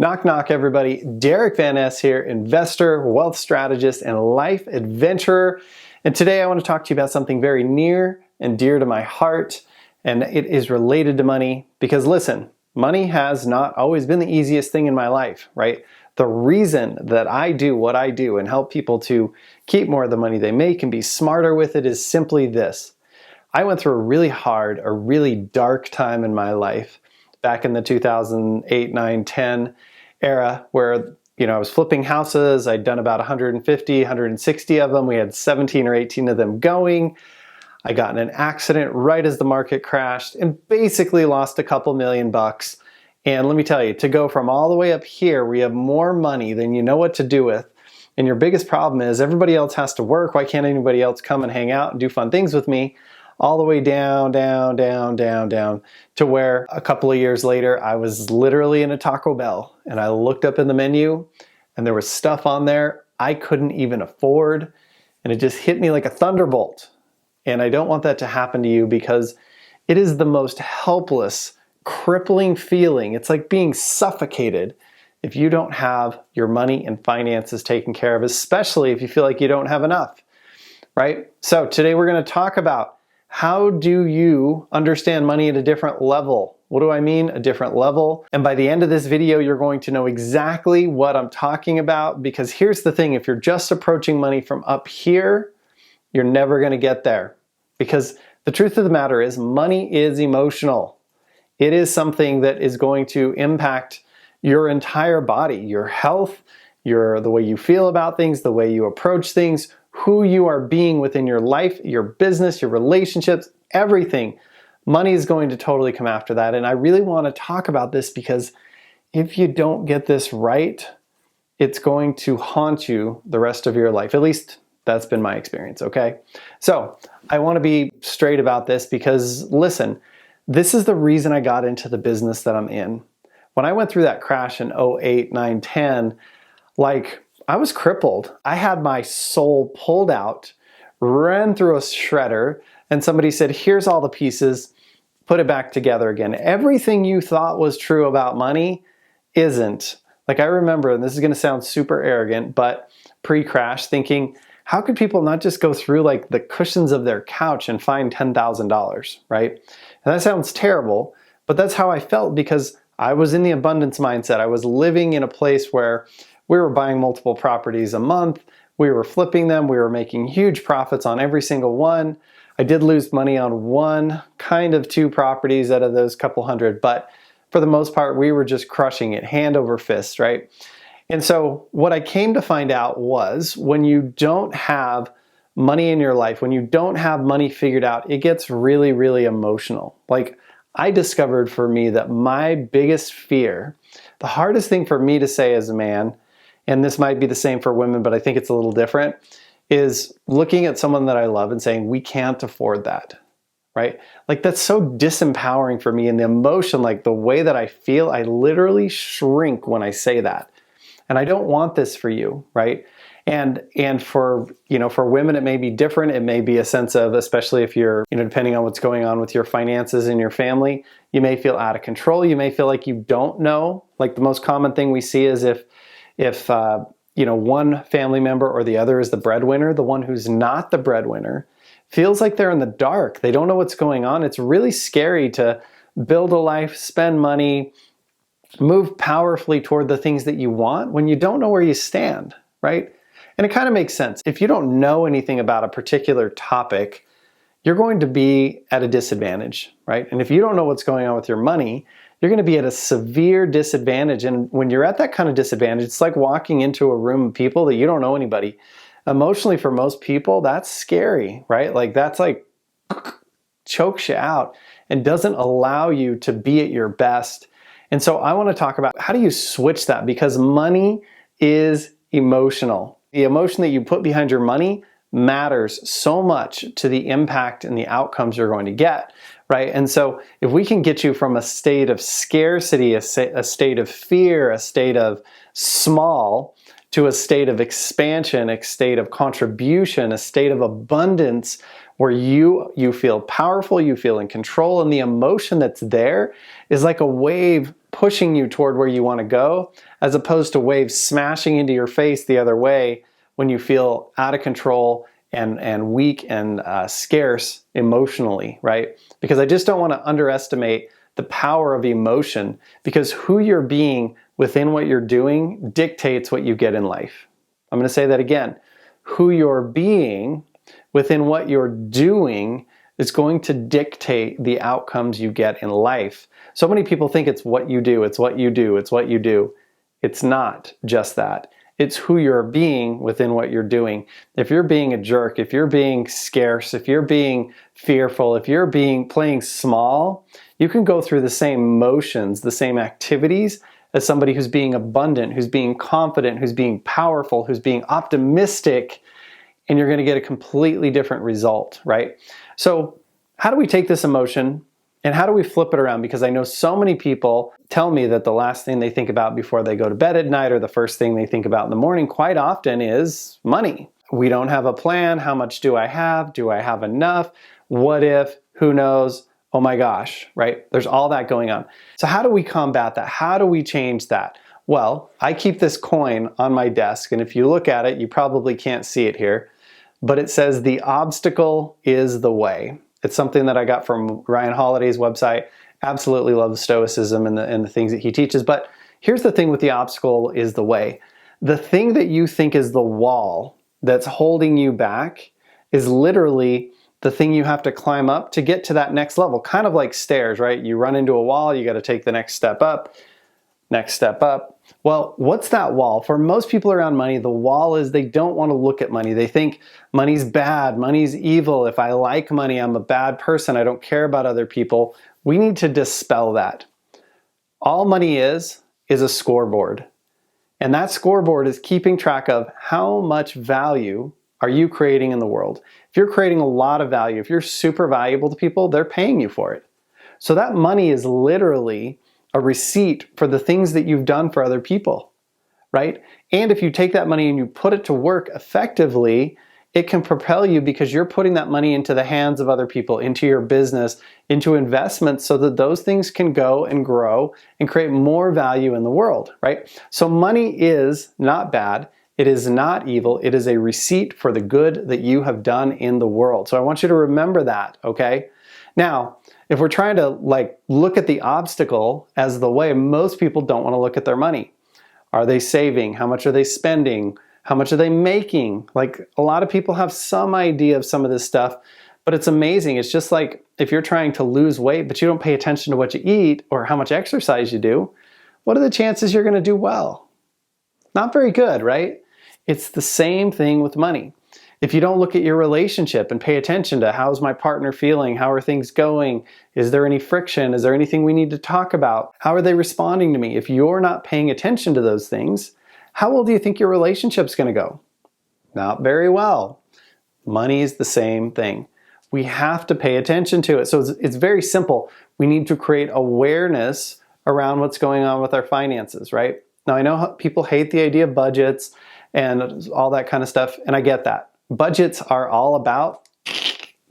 Knock, knock, everybody. Derick Van Ness here, investor, wealth strategist, and life adventurer. And today I want to talk to you about something very near and dear to my heart, and it is related to money. Because listen, money has not always been the easiest thing in my life, right? The reason that I do what I do and help people to keep more of the money they make and be smarter with it is simply this. I went through a really hard, a really dark time in my life back in the 2008, 9, 10 era where, I was flipping houses. I'd done about 150, 160 of them. We had 17 or 18 of them going. I got in an accident right as the market crashed and basically lost a couple $1,000,000. And let me tell you, to go from all the way up here, we have more money than you know what to do with. And your biggest problem is everybody else has to work. Why can't anybody else come and hang out and do fun things with me? All the way down, down, down, down, down to where a couple of years later, I was literally in a Taco Bell and I looked up in the menu and there was stuff on there I couldn't even afford. And it just hit me like a thunderbolt. And I don't want that to happen to you because it is the most helpless, crippling feeling. It's like being suffocated if you don't have your money and finances taken care of, especially if you feel like you don't have enough, right? So today we're going to talk about how do you understand money at a different level? What do I mean, a different level? And by the end of this video, you're going to know exactly what I'm talking about, because here's the thing, if you're just approaching money from up here, you're never going to get there. Because the truth of the matter is money is emotional. It is something that is going to impact your entire body, your health, the way you feel about things, the way you approach things, who you are being within your life, your business, your relationships, everything. Money is going to totally come after that. And I really want to talk about this because if you don't get this right, it's going to haunt you the rest of your life. At least that's been my experience, okay? So I want to be straight about this because listen, this is the reason I got into the business that I'm in. When I went through that crash in 08, 9, 10, I was crippled. I had my soul pulled out, ran through a shredder, and somebody said, here's all the pieces, put it back together again. Everything you thought was true about money isn't. I remember, and this is gonna sound super arrogant, but pre-crash thinking, how could people not just go through the cushions of their couch and find $10,000, right? And that sounds terrible, but that's how I felt because I was in the abundance mindset. I was living in a place where we were buying multiple properties a month. We were flipping them. We were making huge profits on every single one. I did lose money on one, kind of two properties out of those couple hundred, but for the most part, we were just crushing it hand over fist, right? And so what I came to find out was when you don't have money in your life, when you don't have money figured out, it gets really, really emotional. I discovered for me that my biggest fear, the hardest thing for me to say as a man, and this might be the same for women, but I think it's a little different, is looking at someone that I love and saying, we can't afford that, right? That's so disempowering for me, and the emotion, the way that I feel, I literally shrink when I say that. And I don't want this for you, right? And for women, it may be different. It may be a sense of, especially if you're, depending on what's going on with your finances in your family, you may feel out of control. You may feel like you don't know. The most common thing we see is if one family member or the other is the breadwinner, the one who's not the breadwinner feels like they're in the dark. They don't know what's going on. It's really scary to build a life, spend money, move powerfully toward the things that you want when you don't know where you stand, right? And it kind of makes sense. If you don't know anything about a particular topic, you're going to be at a disadvantage, right? And if you don't know what's going on with your money, you're going to be at a severe disadvantage. And when you're at that kind of disadvantage, it's like walking into a room of people that you don't know anybody. Emotionally, for most people, that's scary, right? That's chokes you out and doesn't allow you to be at your best. And so I want to talk about how do you switch that, because money is emotional. The emotion that you put behind your money matters so much to the impact and the outcomes you're going to get, right? And so if we can get you from a state of scarcity, a state of fear, a state of small, to a state of expansion, a state of contribution, a state of abundance, where you feel powerful, you feel in control, and the emotion that's there is like a wave pushing you toward where you want to go, as opposed to waves smashing into your face the other way when you feel out of control and weak and scarce emotionally, right? Because I just don't want to underestimate the power of emotion, because who you're being within what you're doing dictates what you get in life. I'm going to say that again. Who you're being within what you're doing is going to dictate the outcomes you get in life. So many people think it's what you do, it's what you do, it's what you do. It's not just that. It's who you're being within what you're doing. If you're being a jerk, if you're being scarce, if you're being fearful, if you're playing small, you can go through the same motions, the same activities as somebody who's being abundant, who's being confident, who's being powerful, who's being optimistic, and you're going to get a completely different result, right? So how do we take this emotion and how do we flip it around? Because I know so many people tell me that the last thing they think about before they go to bed at night, or the first thing they think about in the morning, quite often is money. We don't have a plan. How much do I have? Do I have enough? What if? Who knows? Oh my gosh, right? There's all that going on. So how do we combat that? How do we change that? Well, I keep this coin on my desk, and if you look at it, you probably can't see it here, but it says the obstacle is the way. It's something that I got from Ryan Holiday's website. Absolutely love the stoicism and the things that he teaches. But here's the thing with the obstacle is the way. The thing that you think is the wall that's holding you back is literally the thing you have to climb up to get to that next level. Kind of like stairs, right? You run into a wall, you got to take the next step up. Next step up. Well, what's that wall? For most people around money, the wall is they don't want to look at money. They think money's bad, money's evil. If I like money, I'm a bad person. I don't care about other people. We need to dispel that. All money is a scoreboard. And that scoreboard is keeping track of how much value are you creating in the world. If you're creating a lot of value, if you're super valuable to people, they're paying you for it. So that money is literally a receipt for the things that you've done for other people, right? And if you take that money and you put it to work effectively, it can propel you because you're putting that money into the hands of other people, into your business, into investments, so that those things can go and grow and create more value in the world, right? So money is not bad. It is not evil. It is a receipt for the good that you have done in the world. So I want you to remember that, okay? Now, if we're trying to look at the obstacle as the way, most people don't want to look at their money. Are they saving? How much are they spending? How much are they making? A lot of people have some idea of some of this stuff, but it's amazing. It's just like if you're trying to lose weight, but you don't pay attention to what you eat or how much exercise you do, what are the chances you're going to do well? Not very good, right? It's the same thing with money. If you don't look at your relationship and pay attention to how's my partner feeling, how are things going, is there any friction, is there anything we need to talk about, how are they responding to me? If you're not paying attention to those things, how well do you think your relationship's going to go? Not very well. Money is the same thing. We have to pay attention to it. So it's very simple. We need to create awareness around what's going on with our finances, right? Now, I know people hate the idea of budgets and all that kind of stuff, and I get that. Budgets are all about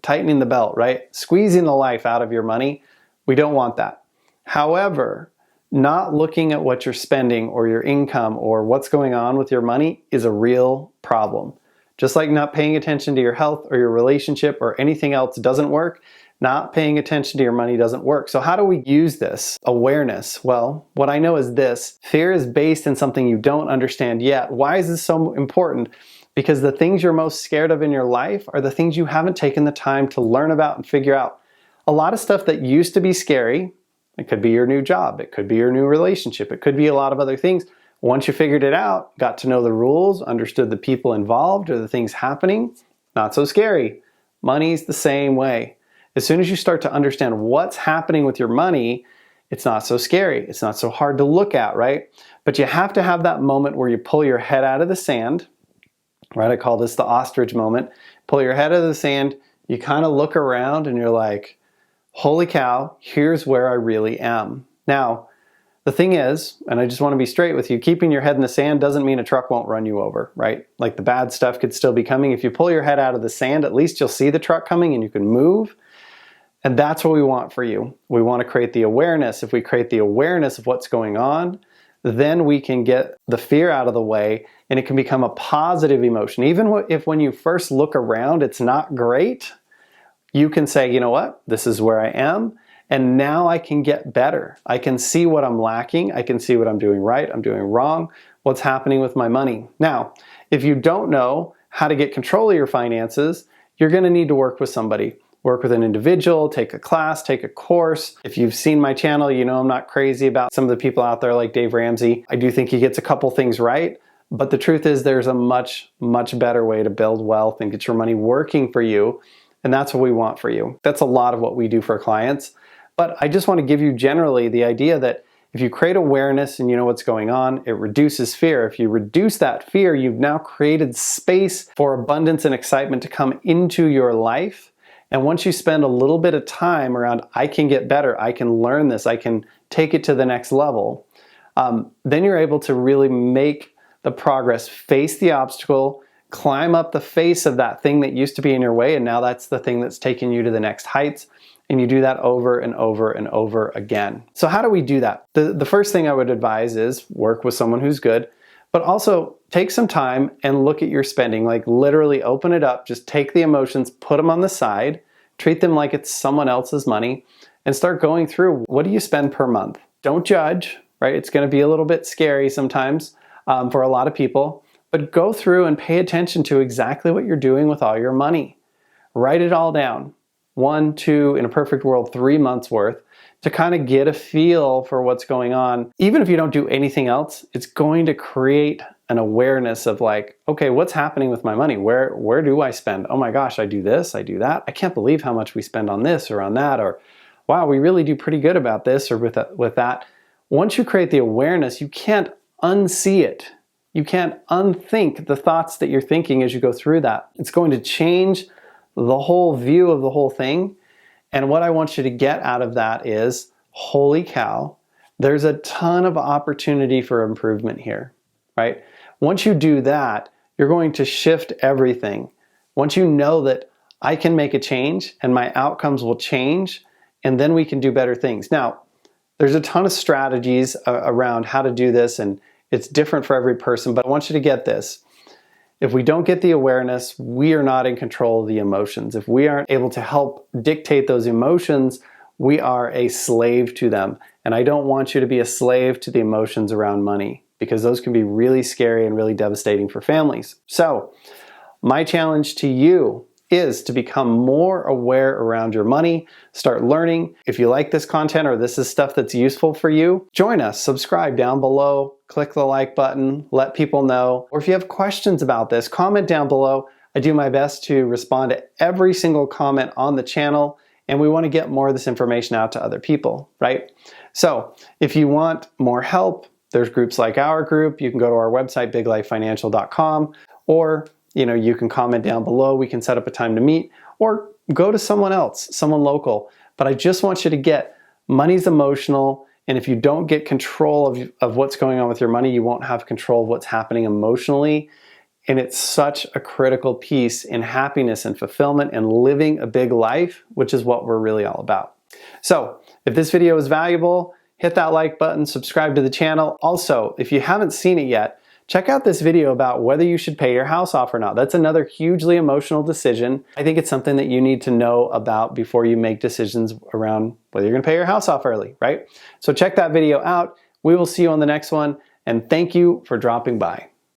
tightening the belt, right? Squeezing the life out of your money. We don't want that. However, not looking at what you're spending or your income or what's going on with your money is a real problem. Just like not paying attention to your health or your relationship or anything else doesn't work, not paying attention to your money doesn't work. So how do we use this awareness? Well, what I know is this: fear is based in something you don't understand yet. Why is this so important? Because the things you're most scared of in your life are the things you haven't taken the time to learn about and figure out. A lot of stuff that used to be scary, it could be your new job, it could be your new relationship, it could be a lot of other things. Once you figured it out, got to know the rules, understood the people involved or the things happening, not so scary. Money's the same way. As soon as you start to understand what's happening with your money, it's not so scary. It's not so hard to look at, right? But you have to have that moment where you pull your head out of the sand, right? I call this the ostrich moment. Pull your head out of the sand, you kind of look around and you're like, holy cow, here's where I really am. Now, the thing is, and I just want to be straight with you, keeping your head in the sand doesn't mean a truck won't run you over, right? Like the bad stuff could still be coming. If you pull your head out of the sand, at least you'll see the truck coming and you can move. And that's what we want for you. We want to create the awareness. If we create the awareness of what's going on, then we can get the fear out of the way and it can become a positive emotion. Even if when you first look around, it's not great, you can say, you know what, this is where I am. And now I can get better. I can see what I'm lacking. I can see what I'm doing right, I'm doing wrong, what's happening with my money. Now, if you don't know how to get control of your finances, you're going to need to work with somebody. Work with an individual, take a class, take a course. If you've seen my channel, you know I'm not crazy about some of the people out there like Dave Ramsey. I do think he gets a couple things right, but the truth is there's a much, much better way to build wealth and get your money working for you, and that's what we want for you. That's a lot of what we do for clients, but I just want to give you generally the idea that if you create awareness and you know what's going on, it reduces fear. If you reduce that fear, you've now created space for abundance and excitement to come into your life. And once you spend a little bit of time around, I can get better, I can learn this, I can take it to the next level, then you're able to really make the progress, face the obstacle, climb up the face of that thing that used to be in your way, and now that's the thing that's taking you to the next heights. And you do that over and over and over again. So how do we do that? The first thing I would advise is work with someone who's good, but also take some time and look at your spending. Like literally open it up, just take the emotions, put them on the side, treat them like it's someone else's money, and start going through, what do you spend per month? Don't judge, right? It's gonna be a little bit scary sometimes for a lot of people, but go through and pay attention to exactly what you're doing with all your money. Write it all down. 1, 2, in a perfect world, 3 months worth, to kind of get a feel for what's going on. Even if you don't do anything else, it's going to create an awareness of like, okay, what's happening with my money? Where do I spend? Oh my gosh, I do this, I do that. I can't believe how much we spend on this or on that, or wow, we really do pretty good about this or with that. Once you create the awareness, you can't unsee it. You can't unthink the thoughts that you're thinking as you go through that. It's going to change the whole view of the whole thing. And what I want you to get out of that is, holy cow, there's a ton of opportunity for improvement here, right? Once you do that, you're going to shift everything. Once you know that I can make a change and my outcomes will change, and then we can do better things. Now, there's a ton of strategies around how to do this, and it's different for every person, but I want you to get this. If we don't get the awareness, we are not in control of the emotions. If we aren't able to help dictate those emotions, we are a slave to them. And I don't want you to be a slave to the emotions around money, because those can be really scary and really devastating for families. So, my challenge to you is to become more aware around your money. Start learning. If you like this content or this is stuff that's useful for you, join us, subscribe down below, click the like button, let people know. Or if you have questions about this, comment down below. I do my best to respond to every single comment on the channel, and we want to get more of this information out to other people, right? So if you want more help, there's groups like our group. You can go to our website, biglifefinancial.com, or you can comment down below. We can set up a time to meet, or go to someone else, someone local. But I just want you to get, money's emotional, and if you don't get control of what's going on with your money, you won't have control of what's happening emotionally. And it's such a critical piece in happiness and fulfillment and living a big life, which is what we're really all about. So if this video is valuable, hit that like button, subscribe to the channel. Also, if you haven't seen it yet, check out this video about whether you should pay your house off or not. That's another hugely emotional decision. I think it's something that you need to know about before you make decisions around whether you're gonna pay your house off early, right? So check that video out. We will see you on the next one, and thank you for dropping by.